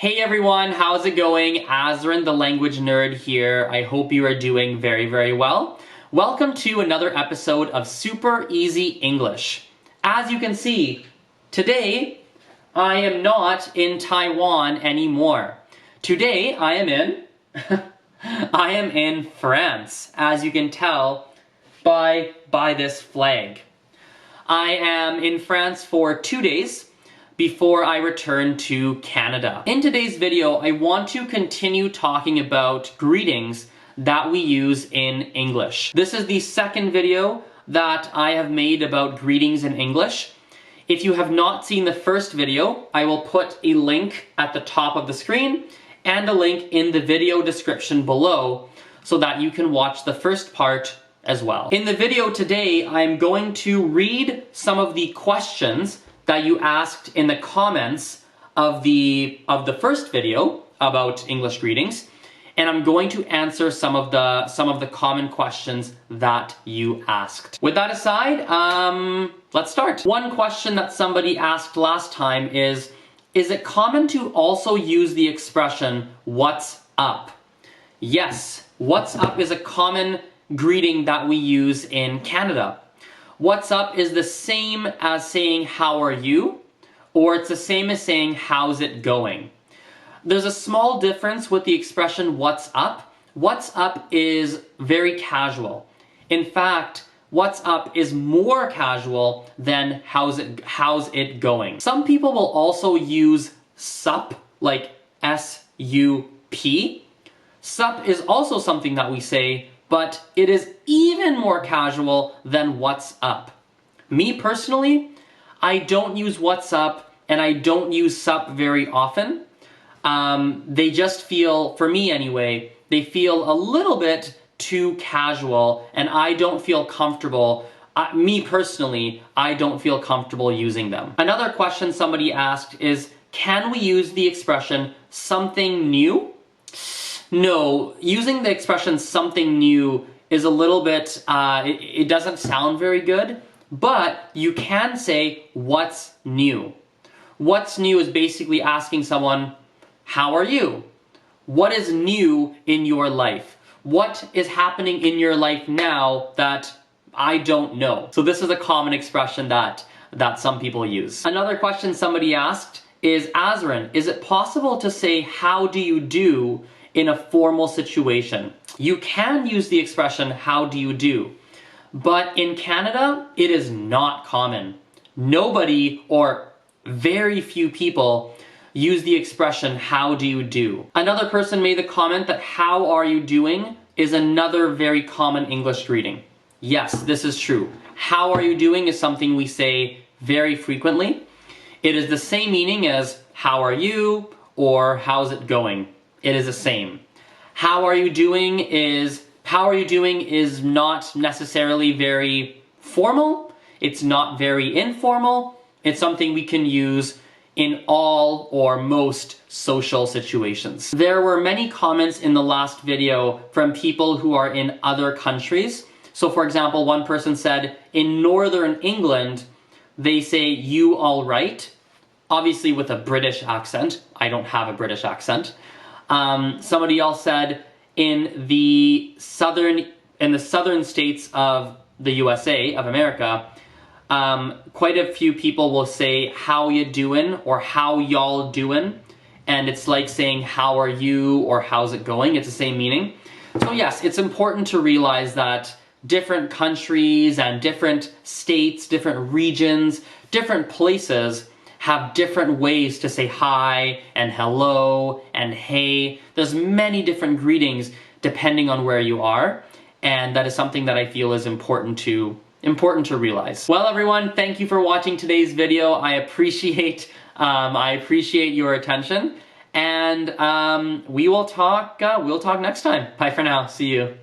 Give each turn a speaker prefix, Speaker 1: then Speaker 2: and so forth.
Speaker 1: Hey everyone, how's it going? Azren, the language nerd here. I hope you are doing very, very well. Welcome to another episode of Super Easy English. As you can see, today I am not in Taiwan anymore. Today I am in I am in France, as you can tell by this flag. I am in France for 2 days before I return to Canada. In today's video, I want to continue talking about greetings that we use in English. This is the second video that I have made about greetings in English. If you have not seen the first video, I will put a link at the top of the screen and a link in the video description below so that you can watch the first part as well. In the video today, I'm going to read some of the questions that you asked in the comments of the first video about English greetings, and I'm going to answer some of the common questions that you asked. With that aside, let's start. One question that somebody asked last time is it common to also use the expression "what's up"? Yes, "what's up" is a common greeting that we use in Canada. What's up is the same as saying how are you, or it's the same as saying how's it going. There's a small difference with the expression what's up. What's up is very casual. In fact, what's up is more casual than how's it going. Some people will also use sup, like S-U-P. Sup is also something that we say, but it is even more casual than what's up. Me personally, I don't use what's up and I don't use sup very often. They just feel, for me anyway, they feel a little bit too casual and I don't feel comfortable. Me personally, I don't feel comfortable using them. Another question somebody asked is, can we use the expression something new? No, using the expression something new is a little bit, it doesn't sound very good, but you can say what's new. What's new is basically asking someone, how are you? What is new in your life? What is happening in your life now that I don't know? So this is a common expression that some people use. Another question somebody asked is, Azren, is it possible to say how do you do in a formal situation? You can use the expression how do you do, but in Canada it is not common. Nobody or very few people use the expression how do you do. Another person made the comment that how are you doing is another very common English greeting. Yes, this is true. How are you doing is something we say very frequently. It is the same meaning as how are you or how's it going. It is the same. How are you doing is not necessarily very formal. It's not very informal. It's something we can use in all or most social situations. There were many comments in the last video from people who are in other countries. So for example, one person said, in Northern England, they say you all right, obviously with a British accent. I don't have a British accent. Somebody else said in the southern states of the USA, of America, quite a few people will say how you doing or how y'all doing, and it's like saying how are you or how's it going. It's the same meaning. So yes, it's important to realize that different countries and different states, different regions, different places have different ways to say hi and hello and hey. There's many different greetings depending on where you are, and that is something that I feel is important to realize. Well everyone, thank you for watching today's video. I appreciate your attention, and we'll talk next time. Bye for now. See you.